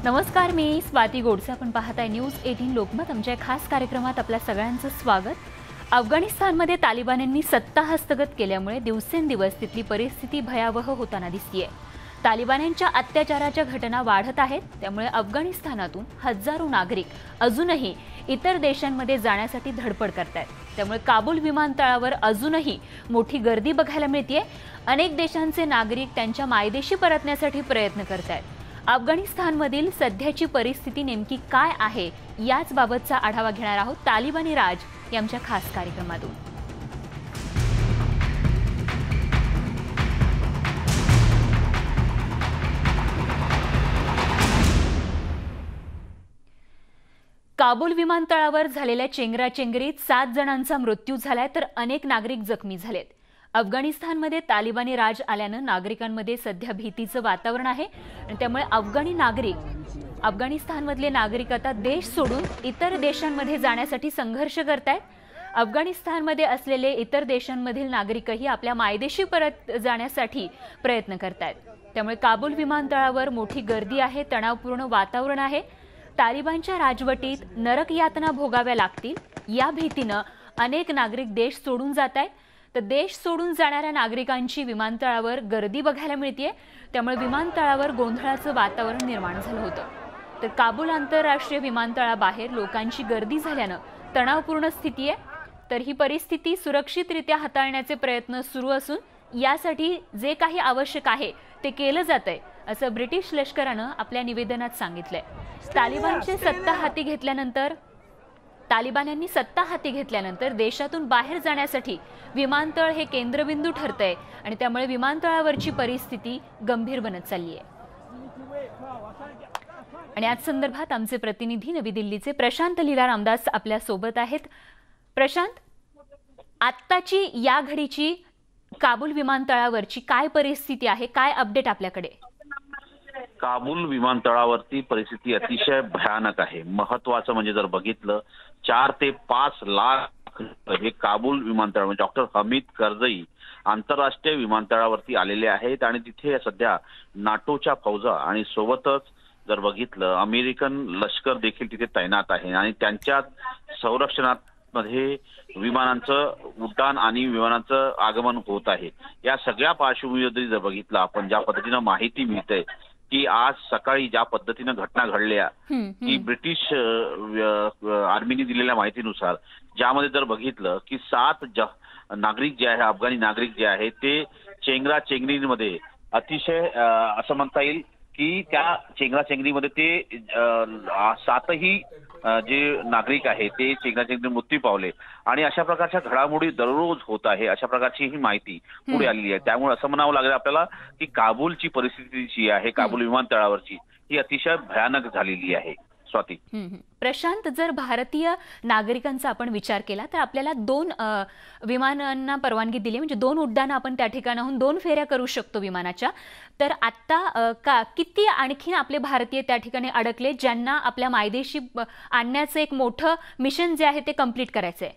नमस्कार, मी स्वाती गोडसे. आपण पाहताय न्यूज 18 लोकमत. आमच्या खास कार्यक्रमात आपल्या सगळ्यांचं स्वागत. अफगाणिस्तानमध्ये तालिबान्यांनी सत्ता हस्तगत केल्यामुळे दिवसेंदिवस तिथली परिस्थिती भयावह होताना दिसतीये. तालिबान्यांच्या अत्याचाराच्या घटना वाढत आहेत. त्यामुळे अफगाणिस्तानातून हजारो नागरिक अजूनही इतर देशांमध्ये जाण्यासाठी धडपड करतायत. त्यामुळे काबूल विमानतळावर अजूनही मोठी गर्दी बघायला मिळतेय. अनेक देशांचे नागरिक त्यांच्या मायदेशी परतण्यासाठी प्रयत्न करतायत. अफगाणिस्तानमधील सध्याची परिस्थिती नेमकी काय आहे याच बाबतचा आढावा घेणार आहोत तालिबानी राज या आमच्या खास कार्यक्रमातून. काबूल विमानतळावर झालेल्या चेंगराचेंगरीत 7 जणांचा मृत्यू झालाय तर अनेक नागरिक जखमी झालेत. अफगाणिस्तानमध्ये तालिबानी राज आल्यानं नागरिकांमध्ये सध्या भीतीचं वातावरण आहे आणि त्यामुळे अफगाणिस्तानमधले नागरिक आता देश सोडून इतर देशांमध्ये जाण्यासाठी संघर्ष करतायत. अफगाणिस्तानमध्ये असलेले इतर देशांमधील नागरिकही आपल्या मायदेशी परत जाण्यासाठी प्रयत्न करतायत. त्यामुळे काबूल विमानतळावर मोठी गर्दी आहे, तणावपूर्ण वातावरण आहे. तालिबानच्या राजवटीत नरक यातना भोगाव्या लागतील या भीतीनं अनेक नागरिक देश सोडून जात आहेत. तर देश सोडून जाणाऱ्या नागरिकांची विमानतळावर गर्दी बघायला मिळतेय. त्यामुळे विमानतळावर गोंधळाचं वातावरण निर्माण झालं होतं. तर काबूल आंतरराष्ट्रीय विमानतळाबाहेर लोकांची गर्दी झाल्यानं तणावपूर्ण स्थिती आहे. तर ही परिस्थिती सुरक्षितरित्या हाताळण्याचे प्रयत्न सुरू असून यासाठी जे काही आवश्यक आहे ते केलं जातंय असं ब्रिटिश लष्करानं आपल्या निवेदनात सांगितलंय. तालिबान्यांनी सत्ता हाती घेतल्यानंतर देशातून बाहेर जाण्यासाठी विमानतळ हे केंद्रबिंदू ठरतंय आणि त्यामुळे विमानतळावरची परिस्थिती गंभीर बनत चालली आहे. आणि याच संदर्भात आमचे प्रतिनिधी नवी दिल्लीचे प्रशांत लीला रामदास आपल्या सोबत आहेत. प्रशांत, आत्ताची या घडीची काबूल विमानतळावरची काय परिस्थिती आहे, काय अपडेट आपल्याकडे? काबूल विमानतळावरती परिस्थिती अतिशय भयानक आहे. महत्वाचं म्हणजे जर बघितलं 4 ते 5 लाख हे काबूल विमानतळ म्हणजे डॉक्टर हमीद करझई आंतरराष्ट्रीय विमानतळावरती आलेले आहेत आणि तिथे सध्या नाटोच्या फौजा आणि सोबतच जर बघितलं अमेरिकन लष्कर देखील तिथे तैनात आहे आणि त्यांच्या संरक्षणात मध्ये विमानांचं उड्डाण आणि विमानांचं आगमन होत आहे. या सगळ्या पार्श्वभूमीवर जर बघितलं आपण ज्या पद्धतीनं माहिती मिळते की आज सकाळी ज्या पद्धतीनं घटना घडल्या की ब्रिटिश आर्मीने दिलेल्या माहितीनुसार ज्यामध्ये जर बघितलं की 7 नागरिक जे आहे अफगाणी नागरिक जे आहे ते चेंगराचेंगरीमध्ये अतिशय असं म्हणता येईल की त्या चेंगराचेंगरीमध्ये ते 7ही जे नागरिक आहे ते चेंगराचेंगरीत मृत्यू पावले आणि अशा प्रकारच्या घडामोडी दररोज होत आहे. अशा प्रकारची ही माहिती पुढे आलेली आहे. त्यामुळे असं म्हणावं लागेल आपल्याला की काबूलची परिस्थिती जी आहे काबूल विमानतळावरची ही अतिशय भयानक झालेली आहे. स्वाती. प्रशांत, जर भारतीय नागरिकांचा आपण विचार केला तर आपल्याला 2 विमानांना परवानगी दिली, म्हणजे 2 उड्डाणं आपण त्या ठिकाणाहून 2 फेऱ्या करू शकतो विमानाच्या. तर आता किती आणखीन आपले भारतीय त्या ठिकाणी अडकले ज्यांना आपल्या मायदेशी आणण्याचं एक मोठं मिशन जे आहे ते कंप्लीट करायचं आहे?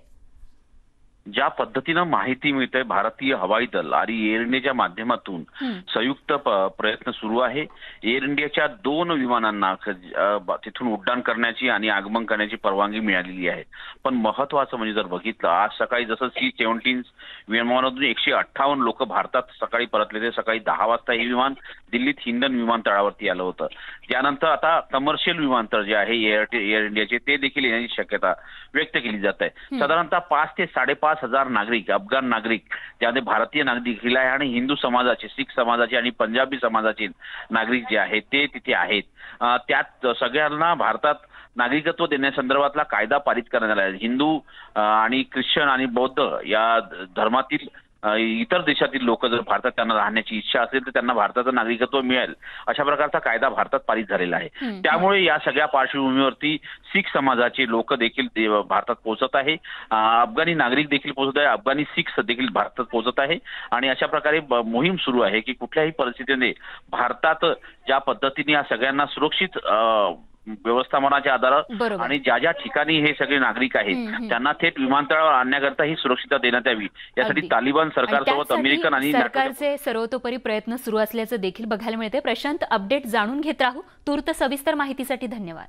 ज्या पद्धतीनं माहिती मिळते भारतीय हवाई दल आणि एअर इंडियाच्या माध्यमातून संयुक्त प्रयत्न सुरू आहे. एअर इंडियाच्या 2 विमानांना तिथून उड्डाण करण्याची आणि आगमन करण्याची परवानगी मिळालेली आहे. पण महत्वाचं म्हणजे जर बघितलं आज सकाळी जसं C-17 विमानातून 158 लोक भारतात सकाळी परतले. ते सकाळी 10 वाजता हे विमान दिल्लीत हिंडन विमानतळावरती आलं होतं. त्यानंतर आता कमर्शियल विमानतळ जे आहे एअर इंडियाचे ते देखील येण्याची शक्यता व्यक्त केली जात आहे. साधारणतः 5 ते 5,500 नागरिक अफगाण नागरिक त्यामध्ये भारतीय नागरिक देखील आहे आणि हिंदू समाजाचे, शीख समाजाचे आणि पंजाबी समाजाचे नागरिक जे आहेत ते तिथे आहेत. त्यात सगळ्यांना भारतात नागरिकत्व देण्यासंदर्भातला कायदा पारित करण्यात आला आहे. हिंदू आणि ख्रिश्चन आणि बौद्ध या धर्मातील इतर देशातील लोक जर भारतात त्यांना राहण्याची इच्छा असेल तर त्यांना भारताचं नागरिकत्व मिळेल अशा प्रकारचा कायदा भारतात पारित झालेला आहे. त्यामुळे या सगळ्या पार्श्वभूमीवरती शीख समाजाचे लोक देखील भारतात पोहोचत आहे, अफगाणी नागरिक देखील पोहोचत आहे, अफगाणी शीख देखील भारतात पोहोचत आहे आणि अशा प्रकारे मोहीम सुरू आहे की कुठल्याही परिस्थितीने भारतात ज्या पद्धतीने या सगळ्यांना सुरक्षित व्यवस्थापनाच्या आधारावर बरोबर. आणि ज्या ज्या ठिकाणी हे सगळे नागरिक आहेत त्यांना थेट विमानतळावर आणण्याकरता ही सुरक्षितता देण्यात यावी यासाठी अगदी. तालिबान आणि सरकारसोबत त्यासाठी अमेरिकन आणि NATO सरकारचे सर्वतोपरी प्रयत्न सुरू असल्याचं देखील बघायला मिळते. प्रशांत, अपडेट जाणून घेत राहू. तूर्त सविस्तर माहितीसाठी धन्यवाद.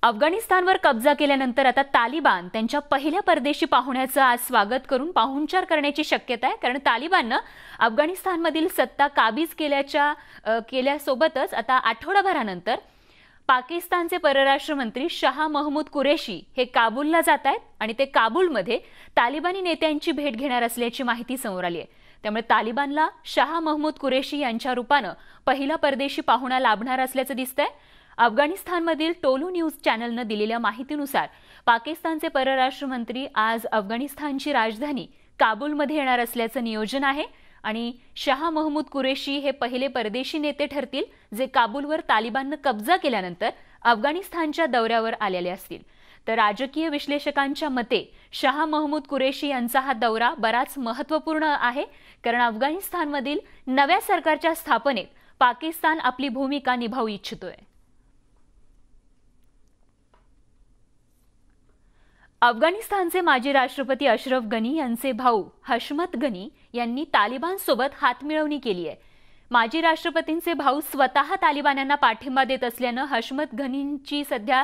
अफगाणिस्तानवर कब्जा केल्यानंतर आता तालिबान त्यांच्या पहिल्या परदेशी पाहुण्याचं आज स्वागत करून पाहुणचार करण्याची शक्यता आहे. कारण तालिबाननं अफगाणिस्तानमधील सत्ता काबीज केल्यासोबतच आता आठवडाभरानंतर पाकिस्तानचे परराष्ट्र मंत्री शाह महमूद कुरेशी हे काबूलला जात आहेत आणि ते काबूलमध्ये तालिबानी नेत्यांची भेट घेणार असल्याची माहिती समोर आली आहे. त्यामुळे तालिबानला शाह महमूद कुरेशी यांच्या रूपानं पहिला परदेशी पाहुणा लाभणार असल्याचं दिसतंय. अफगाणिस्तानमधील टोलू न्यूज चॅनलनं दिलेल्या माहितीनुसार पाकिस्तानचे परराष्ट्र मंत्री आज अफगाणिस्तानची राजधानी काबूलमध्ये येणार असल्याचं नियोजन आहे आणि शाह महमूद कुरेशी हे पहिले परदेशी नेते ठरतील जे काबूलवर तालिबाननं कब्जा केल्यानंतर अफगाणिस्तानच्या दौऱ्यावर आलेले असतील. तर राजकीय विश्लेषकांच्या मते शाह महमूद कुरेशी यांचा हा दौरा बराच महत्त्वपूर्ण आहे, कारण अफगाणिस्तानमधील नव्या सरकारच्या स्थापनेत पाकिस्तान आपली भूमिका निभावू इच्छितोय. अफगाणिस्तानचे माजी राष्ट्रपती अशरफ गनी यांचे भाऊ हशमत गनी यांनी तालिबानसोबत हातमिळवणी केली आहे. माजी राष्ट्रपतींचे भाऊ स्वतः तालिबान्यांना पाठिंबा देत असल्यानं हशमत गनींची सध्या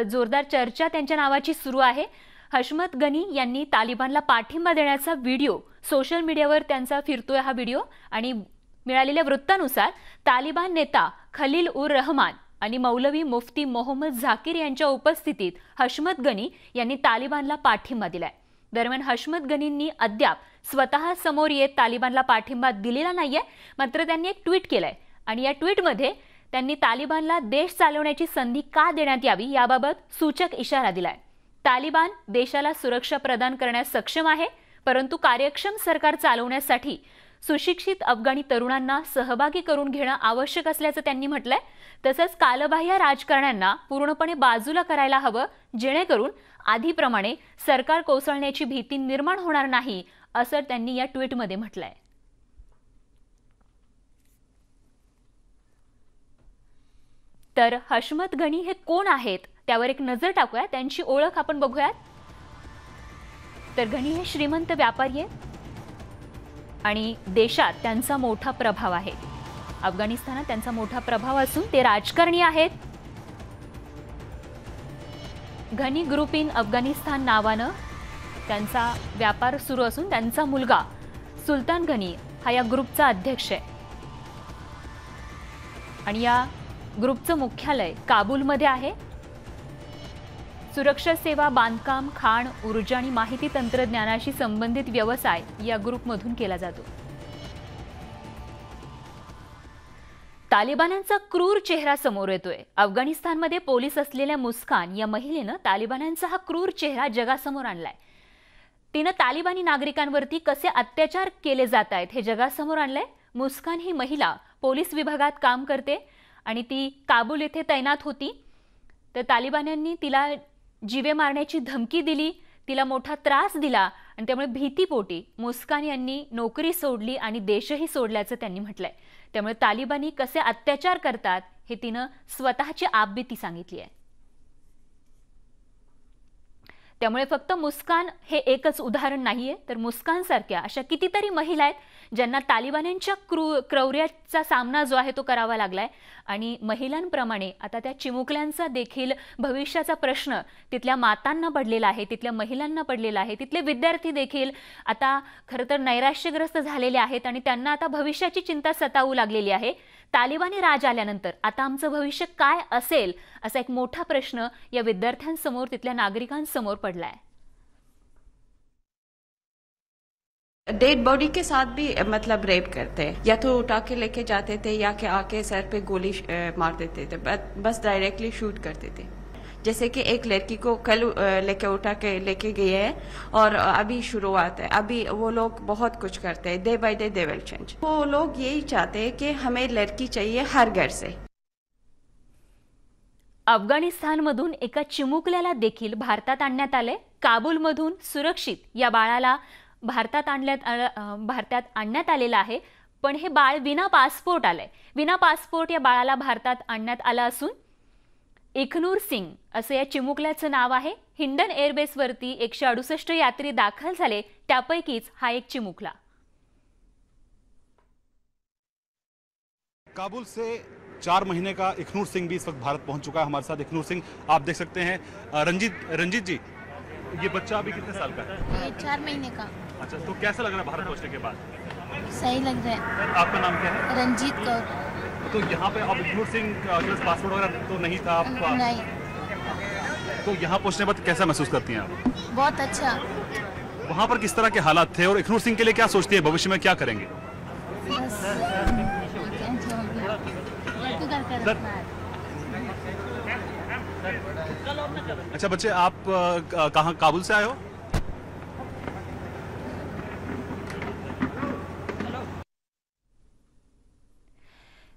जोरदार चर्चा त्यांच्या नावाची सुरू आहे. हशमत गनी यांनी तालिबानला पाठिंबा देण्याचा व्हिडिओ सोशल मीडियावर त्यांचा फिरतोय हा व्हिडिओ आणि मिळालेल्या वृत्तानुसार तालिबान नेता खलील उर रहमान आणि मौलवी मुफ्ती मोहम्मद झाकीर यांच्या उपस्थितीत हशमत गनी यांनी तालिबानला पाठिंबा दिलाय. दरम्यान हशमत गनींनी अद्याप स्वतः समोर येत तालिबानला पाठिंबा दिलेला नाहीये, मात्र त्यांनी एक ट्विट केलंय आणि या ट्विटमध्ये त्यांनी तालिबानला देश चालवण्याची संधी का देण्यात यावी याबाबत सूचक इशारा दिलाय. तालिबान देशाला सुरक्षा प्रदान करण्यास सक्षम आहे, परंतु कार्यक्षम सरकार चालवण्यासाठी सुशिक्षित अफगाणी तरुणांना सहभागी करून घेणं आवश्यक असल्याचं त्यांनी म्हटलंय. तसंच कालबाह्य राजकारण्यांना पूर्णपणे बाजूला करायला हवं, जेणेकरून आधीप्रमाणे सरकार कोसळण्याची भीती निर्माण होणार नाही, असं त्यांनी या ट्विटमध्ये म्हटलंय. तर हशमत गनी हे कोण आहेत त्यावर एक नजर टाकूया. त्यांची ओळख आपण बघूयात. तर गनी हे श्रीमंत व्यापारी आहेत आणि देशात त्यांचा मोठा प्रभाव आहे. अफगाणिस्तानात त्यांचा मोठा प्रभाव असून ते राजकारणी आहेत. गनी ग्रुप इन अफगाणिस्तान नावानं त्यांचा व्यापार सुरू असून त्यांचा मुलगा सुलतान गनी हा या ग्रुपचा अध्यक्ष आहे आणि या ग्रुपचं मुख्यालय काबूलमध्ये आहे. सुरक्षा सेवा, बांधकाम, खाण, ऊर्जा आणि माहिती तंत्रज्ञानाशी संबंधित व्यवसाय या ग्रुपमधून केला जातो. तालिबान्यांचा क्रूर चेहरा समोर येतोय. अफगाणिस्तानमध्ये पोलीस असलेल्या मुस्कान या महिलेनं तालिबान्यांचा हा क्रूर चेहरा जगासमोर आणलाय. तिनं तालिबानी नागरिकांवरती कसे अत्याचार केले जात आहेत हे जगासमोर आणलंय. मुस्कान ही महिला पोलीस विभागात काम करते आणि ती काबूल येथे तैनात होती. तर तालिबान्यांनी तिला जीवे मारण्याची धमकी दिली, तिला मोठा त्रास दिला आणि त्यामुळे भीतीपोटी मुस्कान यांनी नोकरी सोडली आणि देशही सोडल्याचं त्यांनी म्हटलंय. त्यामुळे तालिबानी कसे अत्याचार करतात हे तिनं स्वतःची आपबीती सांगितली आहे. त्यामुळे फक्त मुस्कान हे एकच उदाहरण नाहीये, तर मुस्कान सारख्या अशा कितीतरी महिला आहेत ज्यांना तालिबान्यांच्या क्रौर्याचा सामना जो आहे तो करावा लागलाय आणि महिलांप्रमाणे आता त्या चिमुकल्यांचा देखील भविष्याचा प्रश्न तिथल्या मातांना पडलेला आहे, तिथल्या महिलांना पडलेला आहे. तिथले विद्यार्थी देखील आता खरं तर नैराश्यग्रस्त झालेले आहेत आणि त्यांना आता भविष्याची चिंता सतावू लागलेली आहे. तालिबानी राज आल्यानंतर आता आमचं भविष्य काय असेल असा एक मोठा प्रश्न या विद्यार्थ्यांसमोर, तिथल्या नागरिकांसमोर पडलाय. डेड बॉडी के साथ भी मतलब रेप करते हैं, या तो उठा के लेके जाते थे या कि आके सर पे गोली मार देते थे, बस डायरेक्टली शूट करते थे. जैसे कि एक लड़की को कल लेके उठा के लेके गए हैं और अभी शुरुआत है. अभी वो लोग बहुत कुछ करते हैं, day by day they will change. वो लोग यही चाहते हैं कि हमें लड़की चाहिए हर घर से. अफगाणिस्तानमधून एका चिमुकल्याला देखील भारतात आणण्यात आले. काबूलमधून सुरक्षित या बाळाला भारतात आणण्यात आलेलं आहे. पण हे बाळ विना पासपोर्ट आलंय. विना पासपोर्ट या बाळाला भारतात आणण्यात आलं असून इखनूर सिंग असं या चिमुकल्याचं नाव आहे. हिंडन एअरबेसवरती 168 यात्री दाखल झाले, त्यापैकीच हा एक चिमुकला. काबुल से 4 महीने का इखनूर सिंह भी इस वक्त भारत पहुंच चुका है. हमारे साथ इखनूर सिंह आप देख सकते हैं. रंजीत जी, ये बच्चा अभी कितने साल का है? ये 4 महीने का. अच्छा, तो कैसा लग रहा है भारत पहुंचने के बाद? सही लग रहा है. आपका नाम क्या है? रंजीत कौर. तो यहाँ पे अब इखनूर सिंह के पास पासपोर्ट वगैरह तो नहीं था आपका? नहीं. तो यहाँ पहुंचने के बाद कैसा महसूस करती हैं आप? बहुत अच्छा. वहाँ पर किस तरह के हालात थे और इखनूर सिंह के लिए क्या सोचती है, भविष्य में क्या करेंगे? बस अच्छा बच्चे, आप कहाँ, काबुल से आए हो?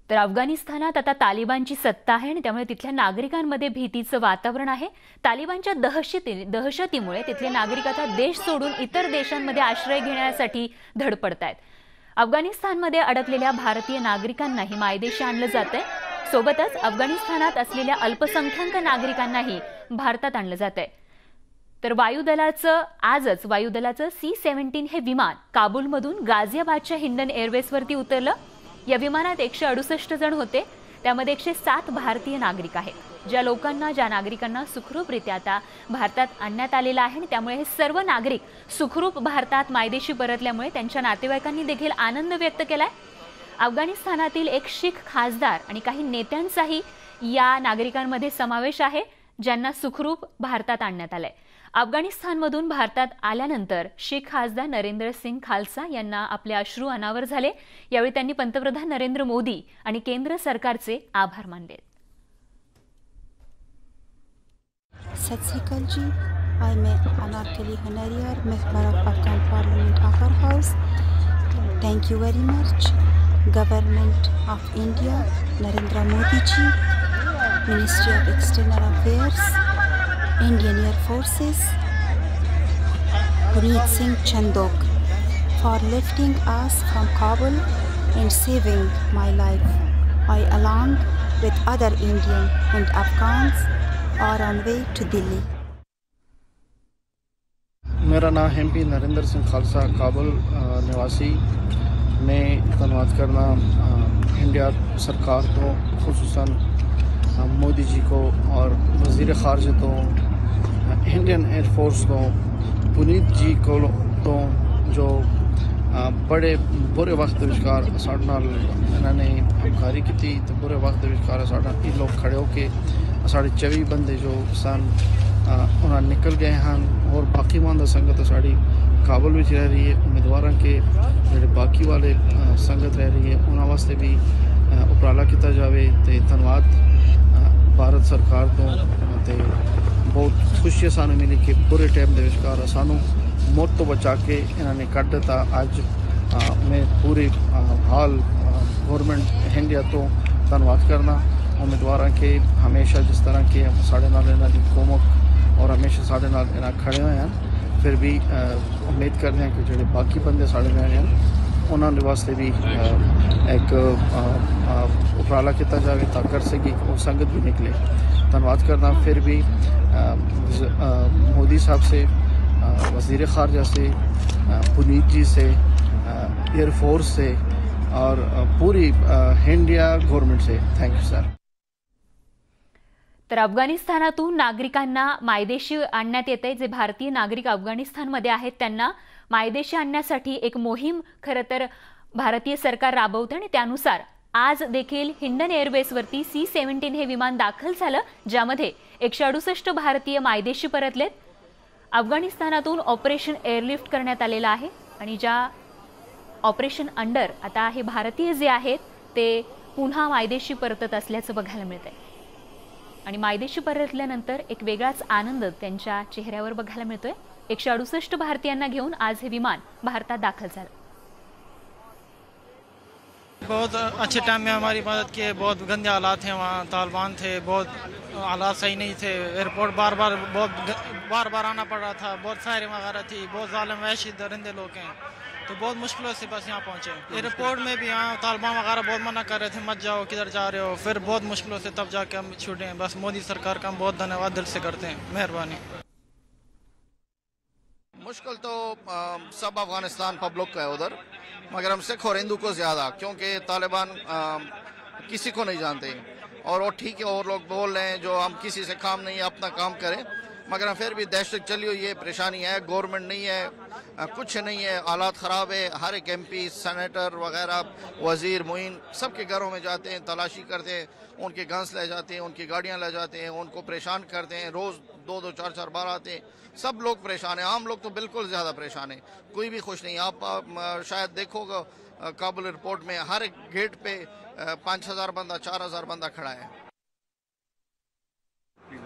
तर अफगाणिस्तानात आता तालिबानची सत्ता आहे आणि त्यामुळे तिथल्या नागरिकांमध्ये भीतीचं वातावरण आहे. तालिबानच्या दहशतीमुळे तिथले नागरिक आता देश सोडून इतर देशांमध्ये आश्रय घेण्यासाठी धडपडतायत. अफगाणिस्तानमध्ये अडकलेल्या भारतीय नागरिकांनाही मायदेशी आणलं जातंय. सोबतच अफगाणिस्तानात असलेल्या अल्पसंख्याक नागरिकांनाही भारतात आणलं जातंय. तर आजच वायुदलाचं C-17 हे विमान काबूलमधून गाझियाबादच्या हिंडन एअरबेसवरती उतरलं. या विमानात 168 जण होते, त्यामध्ये 107 भारतीय नागरिक आहेत. ज्या नागरिकांना सुखरूपरित्या आता भारतात आणण्यात आलेलं आहे आणि त्यामुळे हे सर्व नागरिक सुखरूप भारतात मायदेशी परतल्यामुळे त्यांच्या नातेवाईकांनी देखील आनंद व्यक्त केलाय. अफगाणिस्तानातील एक शीख खासदार आणि काही नेत्यांचाही या नागरिकांमध्ये समावेश आहे, ज्यांना सुखरूप भारतात आणण्यात आलंय. अफगाणिस्तानमधून भारतात आल्यानंतर शीख खासदार नरेंद्र सिंग खालसा यांना आपले अश्रू अनावर झाले. यावेळी त्यांनी पंतप्रधान नरेंद्र मोदी आणि केंद्र सरकारचे आभार मानले. सत श्री अकाल ji, I am Anarkali Honaryar, member of Afghan parliament upper house. Thank you very much government of India, Narendra Modi ji, ministry of external affairs, Indian Air Forces, Puneet Singh Chandok, for lifting us from Kabul and saving my life. I, along with other Indian and Afghans, are on way to Delhi. मेरा नाम MP Narendra Singh Khalsa, Kabul निवासी. मैं धन्यवाद करना India सरकार को, खुसूसन मोदी जी को और वज़ीर ख़ारजा तो, इंडियन एयरफोर्स तो, पुनीत जी को तो, जो बड़े बुरे वक्त विचकार साढ़े नाल इन्होंने हमकारी की थी. तो बुरे वक्त विचकार साढ़ा ये लोग खड़े होके साढ़े 24 बंदे जो सन उन्होंने निकल गए हैं और बाकी मानदा संगत साड़ी काबुल में रह रही है. उम्मीदवारों के जो बाकी वाले संगत रह रही है उन्होंने वास्ते भी उपराला किया जाए. तो धन्यवाद भारत सरकार तो बहुत खुशी सानू मिली कि बुरे टाइम के विचकार सानू मौत तो बचा के इन्होंने कट दिता. अज मैं पूरी हाल गवर्नमेंट इंडिया तो धन्यवाद करना उम्मीदवार के. हमेशा जिस तरह के साढ़े नाल इन्हों की कोमक और हमेशा साढ़े नाल इन्हें खड़े हुए हैं, फिर भी उम्मीद करते हैं कि जो बाकी बंदे साढ़े रहे हैं उन्होंने वास्ते भी एक उपराला किया जाए ताकि से कि वो संगत भी निकले. धन्यवाद करना फिर भी मोदी साहब से, वज़ीर ख़ारजा से, पुनीत जी से, एयरफोर्स से और पूरी इंडिया गवर्नमेंट से. Thank you sir. तर अफगाणिस्तानातून नागरिकांना मायदेशी आणण्यात येते. जे भारतीय नागरिक अफगाणिस्तानमध्ये आहेत त्यांना मायदेशी आणण्यासाठी एक मोहीम खरं तर भारतीय सरकार राबवते आणि त्यानुसार आज देखील हिंडन एअरबेसवरती C-17 हे विमान दाखल झालं, ज्यामध्ये 168 भारतीय मायदेशी परतलेत. अफगाणिस्तानातून ऑपरेशन एअरलिफ्ट करण्यात आलेलं आहे आणि ज्या ऑपरेशन अंडर आता हे भारतीय जे आहेत ते पुन्हा मायदेशी परतत असल्याचं बघायला मिळतंय. आणि मायदेशी परतल्यानंतर एक वेगळाच आनंद त्यांच्या चेहऱ्यावर बघायला मिळतोय. 168 भारतीयांना घेऊन आज हे विमान भारतात दाखल झालं. बहुत अच्छे टाइम में हमारी मदद की है। बहुत गंदे हालात हैं वहाँ, तालिबान थे, बहुत हालात सही नहीं थे। एयरपोर्ट बार बार आना पड़ रहा था। बहुत फायरिंग वगैरह थी। बहुत जालिम वहशी दरिंदे लोग हैं, तो बहुत मुश्किलों से बस यहाँ पहुँचे। एयरपोर्ट में भी यहाँ तालिबान वगैरह बहुत मना कर रहे थे, मत जाओ, किधर जा रहे हो। फिर बहुत मुश्किलों से तब जाके हम छूटे हैं। बस मोदी सरकार का हम बहुत धन्यवाद दिल से करते हैं। मेहरबानी। मुश्किल तो सब अफगानिस्तान पब्लिक का है उधर, मगर हम सिख और हिंदू को ज़्यादा, क्योंकि तालिबान किसी को नहीं जानते। और वो ठीक है, और लोग बोल रहे हैं जो हम किसी से काम नहीं है, अपना काम करें, मगर फिर भी दहशत चली हुई है, परेशानी है। गवर्नमेंट नहीं है, कुछ नहीं है, हालात ख़राब है। हर एक MP, सेनेटर वगैरह, वज़ीर, मुइन सबके घरों में जाते हैं, तलाशी करते हैं, उनके गन्स ले जाते हैं, उनकी गाड़ियाँ ले जाते हैं, उनको परेशान करते हैं। रोज़ 2-2, 4-4 बार आते हैं। सब लोग परेशान हैं, आम लोग तो बिल्कुल ज़्यादा परेशान हैं, कोई भी खुश नहीं। आप शायद देखोगे काबुल एयरपोर्ट में हर एक गेट पे 5,000 बंदा, 4,000 बंदा खड़ा है।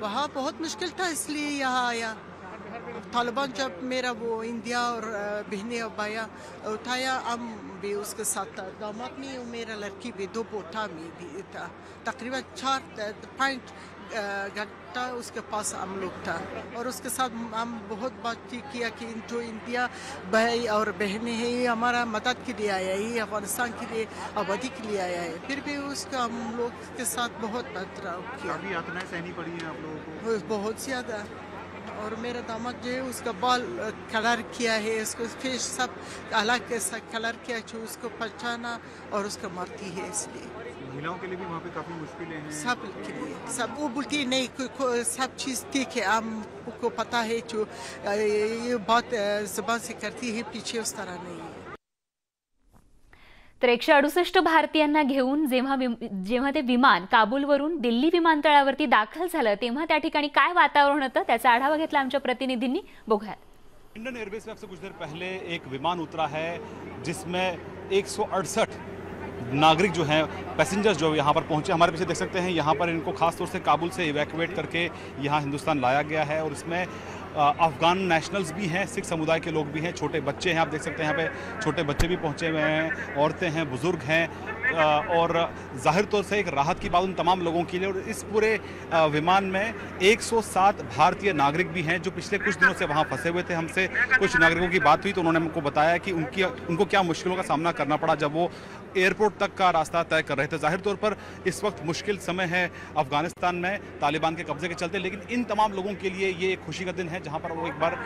वहाँ बहुत मुश्किल था, इसलिए यहाँ आया। तालिबान जब मेरा वो इंडिया और बहने और भाया उठाया, हम भी उसके साथ था। दामाद में मेरा लड़की भी 2 पोता में भी था। तकरीबन 4-5 घंटा उसके पास हम लोग था, और उसके साथ हम बहुत बातचीत किया कि जो इंडिया भाई और बहनें हैं, ये हमारा मदद के लिए आया है, ये अफगानिस्तान के लिए आबादी के लिए आया है। फिर भी उसका हम लोग के साथ बहुत बर्ताव किया। काफी यातनाएं सहनी पड़ी हैं आप लोगों को? बहुत ज़्यादा। और मेरा दामाद जो है उसका बाल कलर किया है, उसको फेस सब अलग कैसा कलर किया, जो उसको पहचाना और उसको मारती है। इसलिए महिलाओं के लिए भी वहाँ पे काफी मुश्किलें हैं। सब के लिए सब वो बोलती है नहीं, सब चीज़ ठीक है, हमको पता है, जो ये बात ज़बान से करती है, पीछे उस तरह नहीं है। तर 168 भारतीयांना घेऊन जेव्हा ते विमान काबूलवरून दिल्ली विमानतळावरती दाखल झालं, तेव्हा त्या ठिकाणी काय वातावरण होतं त्याचा आढावा घेतला आमच्या प्रतिनिधींनी। बघूयात। इंडियन एयरबेस में अब से कुछ देर पहले एक विमान उतरा है, जिसमें 168 नागरिक जो हैं, पैसेंजर्स जो यहाँ पर पहुँचे। हमारे पीछे देख सकते हैं, यहाँ पर इनको खास तौर से काबुल से इवैक्यूएट करके यहाँ हिंदुस्तान लाया गया है। और इसमें अफ़गान नेशनल्स भी हैं, सिख समुदाय के लोग भी हैं, छोटे बच्चे हैं। आप देख सकते हैं यहाँ पे छोटे बच्चे भी पहुँचे हुए हैं, औरतें हैं, बुज़ुर्ग हैं। और ज़ाहिर तौर से एक राहत की बात उन तमाम लोगों के लिए। और इस पूरे विमान में 107 भारतीय नागरिक भी हैं, जो पिछले कुछ दिनों से वहाँ फंसे हुए थे। हमसे कुछ नागरिकों की बात हुई तो उन्होंने हमको बताया कि उनको क्या मुश्किलों का सामना करना पड़ा जब वो एयरपोर्ट तक का रास्ता तय कर रहे थे। ज़ाहिर तौर पर इस वक्त मुश्किल समय है अफ़गानिस्तान में तालिबान के कब्जे के चलते, लेकिन इन तमाम लोगों के लिए ये एक खुशी का दिन है, जहाँ पर वो एक बार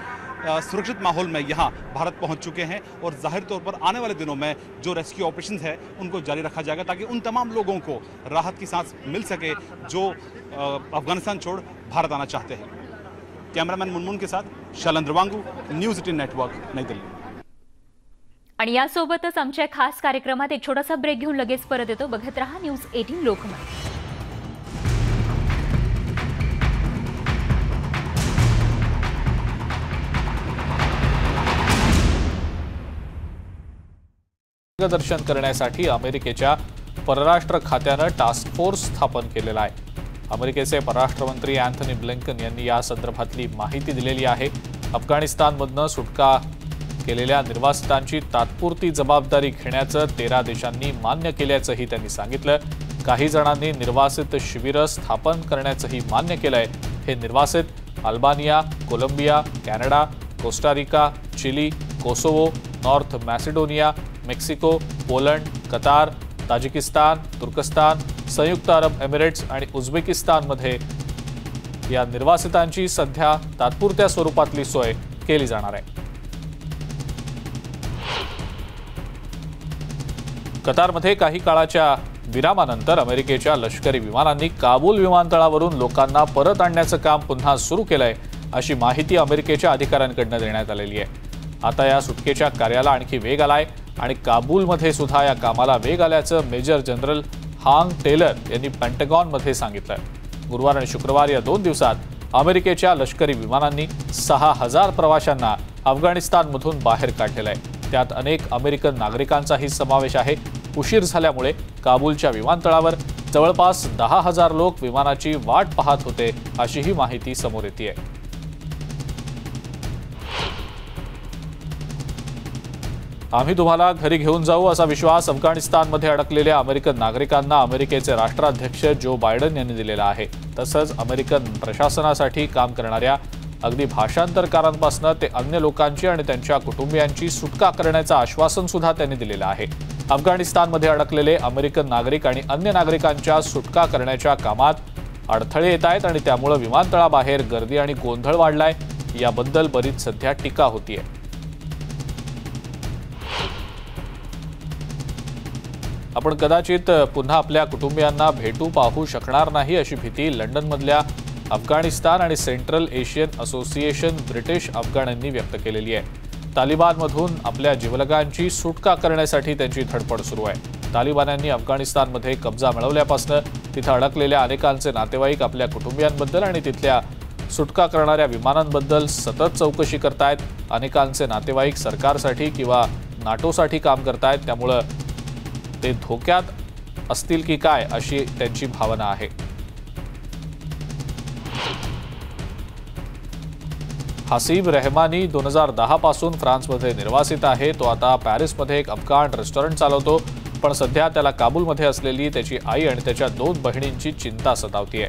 सुरक्षित माहौल में यहाँ भारत पहुँच चुके हैं। और ज़ाहिर तौर पर आने वाले दिनों में जो रेस्क्यू ऑपरेशन है उनको जारी रखा जाएगा, ताकि उन तमाम लोगों को राहत की सांस मिल सके जो अफ़गानिस्तान छोड़ भारत आना चाहते हैं। कैमरामैन मुनमुन के साथ शैलेंद्र वांगू, न्यूज़ 18 नेटवर्क, नई दिल्ली। आणि यासोबतच आमच्या खास कार्यक्रमात एक छोटासा ब्रेक घेऊन लगेच परत येतो। बघत रहा न्यूज 18 लोकमत। मार्गदर्शन करण्यासाठी अमेरिकेच्या परराष्ट्र खात्यानं टास्क फोर्स स्थापन केलेला आहे। अमेरिकेचे परराष्ट्र मंत्री अँथनी ब्लिंकन यांनी या संदर्भातली माहिती दिलेली आहे। अफगाणिस्तानमधनं सुटका केलेल्या निर्वासितांची तात्पुरती जबाबदारी घेण्याचं 13 देशांनी मान्य केल्याचंही त्यांनी सांगितलं। काही जणांनी निर्वासित शिबिरं स्थापन करण्याचंही मान्य केलंय। हे निर्वासित Albania, Colombia, Canada, Costa Rica, Chile, Kosovo, North Macedonia, Mexico, Poland, Qatar, Tajikistan, तुर्कस्तान, संयुक्त अरब एमिरेट्स आणि उझबेकिस्तानमध्ये या निर्वासितांची सध्या तात्पुरत्या स्वरूपातली सोय केली जाणार आहे। कतारमध्ये काही काळाच्या विरामानंतर अमेरिकेच्या लष्करी विमानांनी काबूल विमानतळावरून लोकांना परत आणण्याचं काम पुन्हा सुरू केलंय, अशी माहिती अमेरिकेच्या अधिकाऱ्यांकडून देण्यात आलेली आहे। आता या सुटकेच्या कार्याला आणखी वेग आलाय आणि काबूलमध्ये सुद्धा या कामाला वेग आल्याचं मेजर जनरल हांग टेलर यांनी पेंटागॉनमध्ये सांगितलं। गुरुवार आणि शुक्रवार या 2 दिवसात अमेरिकेच्या लष्करी विमानांनी 6000 प्रवाशांना अफगाणिस्तानमधून बाहेर काढलेलं आहे। त्यात अनेक अमेरिकन नागरिकांचाही समावेश आहे। उशीर झाल्यामुळे काबूलच्या विमानतळावर जवळपास 10,000 लोक विमानाची वाट पाहत होते, अशीही माहिती समोर येते। आम्ही तुम्हाला घरी घेऊन जाऊ असा विश्वास अफगाणिस्तानमध्ये अडकलेल्या अमेरिकन नागरिकांना अमेरिकेचे राष्ट्राध्यक्ष जो बायडन यांनी दिलेला आहे। तसंच अमेरिकन प्रशासनासाठी काम करणाऱ्या अगदी भाषांतरकारांपासून ते अन्य लोकांची आणि त्यांच्या कुटुंबियांची सुटका करण्याचं आश्वासन सुद्धा त्यांनी दिलेलं आहे। अफगाणिस्तानमध्ये अडकलेले अमेरिकन नागरिक आणि अन्य नागरिकांच्या सुटका करण्याच्या कामात अडथळे येत आहेत आणि त्यामुळे विमानतळाबाहेर गर्दी आणि गोंधळ वाढलाय। याबद्दल बरीच सध्या टीका होतीये। आपण कदाचित पुन्हा आपल्या कुटुंबियांना भेटू पाहू शकणार नाही अशी भीती लंडनमधल्या अफगाणिस्तान आणि सेंट्रल एशियन असोसिएशन ब्रिटिश अफगाणांनी व्यक्त केलेली आहे। तालिबानमधून आपल्या जीवलगांची सुटका करण्यासाठी त्यांची धडपड सुरू आहे। तालिबान्यांनी अफगाणिस्तानमध्ये कब्जा मिळवल्यापासून तिथे अडकलेल्या अनेकांचे नातेवाईक आपल्या कुटुंबियांबद्दल आणि तिथल्या सुटका करणाऱ्या विमानांबद्दल सतत चौकशी करतायत। अनेकांचे नातेवाईक सरकारसाठी किंवा नाटोसाठी काम करतायत, त्यामुळे ते धोक्यात असतील की काय अशी त्यांची भावना आहे। हसीब रहमानी 2010 पासून फ्रान्समध्ये निर्वासित आहे। तो आता पॅरिसमध्ये एक अफगाण रेस्टॉरंट चालवतो, पण सध्या त्याला काबूलमध्ये असलेली त्याची आई आणि त्याच्या 2 बहिणींची चिंता सतावतीये।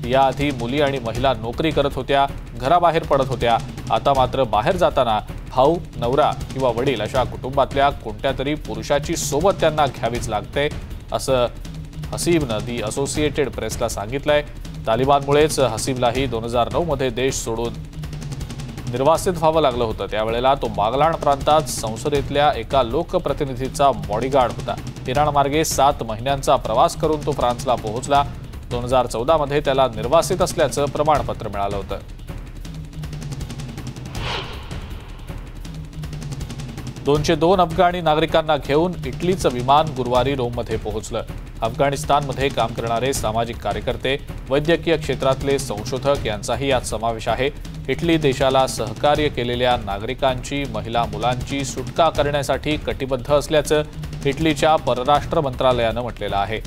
याआधी मुली आणि महिला नोकरी करत होत्या, घराबाहेर पडत होत्या। आता मात्र बाहेर जाताना भाऊ, नवरा किंवा वडील अशा कुटुंबातल्या कोणत्या तरी पुरुषाची सोबत त्यांना घ्यावीच लागते, असं हसीबनं दी असोसिएटेड प्रेसला सांगितलंय। तालिबानमुळेच हसीबलाही 2009 मध्ये देश सोडून निर्वासित व्हावं लागलं होतं। त्यावेळेला तो बागलाण प्रांतात संसदेतल्या एका लोकप्रतिनिधीचा बॉडीगार्ड होता। इराणमार्गे 7 महिन्यांचा प्रवास करून तो फ्रान्सला पोहोचला। 2014 मध्ये त्याला निर्वासित असल्याचं प्रमाणपत्र मिळालं होतं। दोनशे 2 अफगाणी नागरिकांना घेऊन इटलीचं विमान गुरुवारी रोममध्ये पोहोचलं। अफगाणिस्तानमध्ये काम करणारे सामाजिक कार्यकर्ते, वैद्यकीय क्षेत्रातले संशोधक यांचाही यात समावेश आहे। इटली देशाला सहकार्य केलेल्या नागरिकांची, महिला मुलांची सुटका करण्यासाठी कटिबद्ध असल्याचं इटलीच्या परराष्ट्र मंत्रालयानं म्हटलेलं आहे।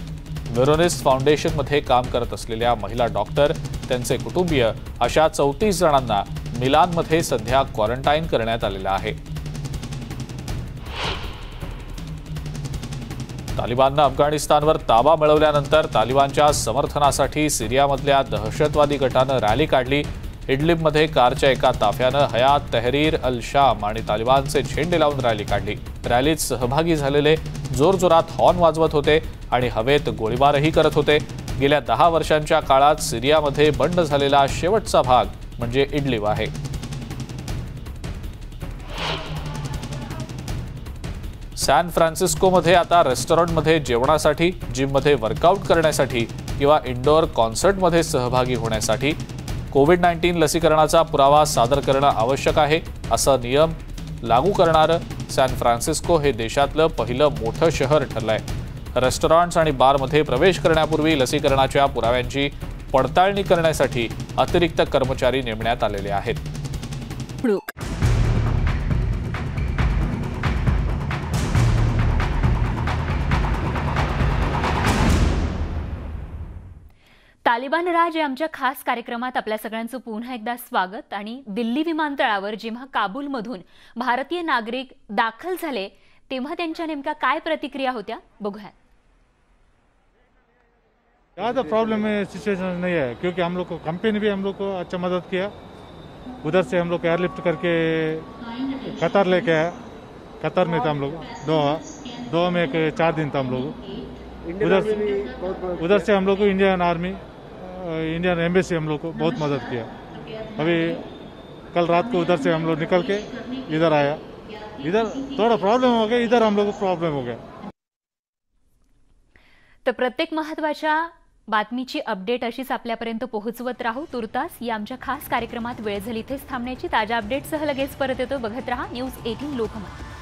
वेरोनिस फाउंडेशनमध्ये काम करत असलेल्या महिला डॉक्टर, त्यांचे कुटुंबीय अशा 34 जणांना मिलानमध्ये सध्या क्वारंटाईन करण्यात आलेलं आहे। तालिबाननं अफगाणिस्तानवर ताबा मिळवल्यानंतर तालिबानच्या समर्थनासाठी सिरियामधल्या दहशतवादी गटानं रॅली काढली। इडलिबमध्ये कारच्या एका ताफ्यानं हयात तहरीर अल शाम आणि तालिबानचे झेंडे लावून रॅली काढली। रॅलीत सहभागी झालेले जोरजोरात हॉर्न वाजवत होते आणि हवेत गोळीबारही करत होते। गेल्या 10 वर्षांच्या काळात सिरियामध्ये बंड झालेला शेवटचा भाग म्हणजे इडलिब आहे। सॅन फ्रान्सिस्कोमध्ये आता रेस्टॉरंटमध्ये जेवणासाठी, जिममध्ये वर्कआउट करण्यासाठी किंवा इंडोर कॉन्सर्टमध्ये सहभागी होण्यासाठी कोविड-19 लसीकरणाचा पुरावा सादर करणं आवश्यक आहे, असा नियम लागू करणारं सॅन फ्रान्सिस्को हे देशातलं पहिलं मोठं शहर ठरलंय। रेस्टॉरंट्स आणि बारमध्ये प्रवेश करण्यापूर्वी लसीकरणाच्या पुराव्यांची पडताळणी करण्यासाठी अतिरिक्त कर्मचारी नेमण्यात आलेले आहेत। तालिबान राज या आमच्या खास कार्यक्रमात आपल्या सगळ्यांचं पुन्हा एकदा स्वागत। आणि दिल्ली विमानतळावर जेव्हा काबूलमधून भारतीय नागरिक दाखल झाले तेव्हा त्यांच्या नेमक्या काय प्रतिक्रिया होत्या बघूया। ज़्यादा प्रॉब्लम सिचुएशन नहीं है, क्योंकि हम लोग को कंपनी भी हम लोग को अच्छा मदद किया। उधर से हम लोग एयरलिफ्ट करके कतर लेके आया। कतर में था हम लोग, दोहा में 4 दिन था हम लोग। उधर से हम लोग को इंडियन आर्मी, इंडियन एम्बेसी हम लोग को बहुत मदद किया। अभी कल रात को उधर से हम लोग निकल के इधर आया। इधर थोड़ा प्रॉब्लम हो गया, इधर हम लोग को प्रॉब्लम हो गया। तर प्रत्येक महत्त्वाच्या बातमीची अपडेट अशीच आपल्यापर्यंत पोहोचवत राहू। तुर्तास या आमच्या खास कार्यक्रमात वेळ झाली इथेच थांबण्याची। ताज्या अपडेटसह लगेच परत येतो। बघत रहा न्यूज 18 लोकमत।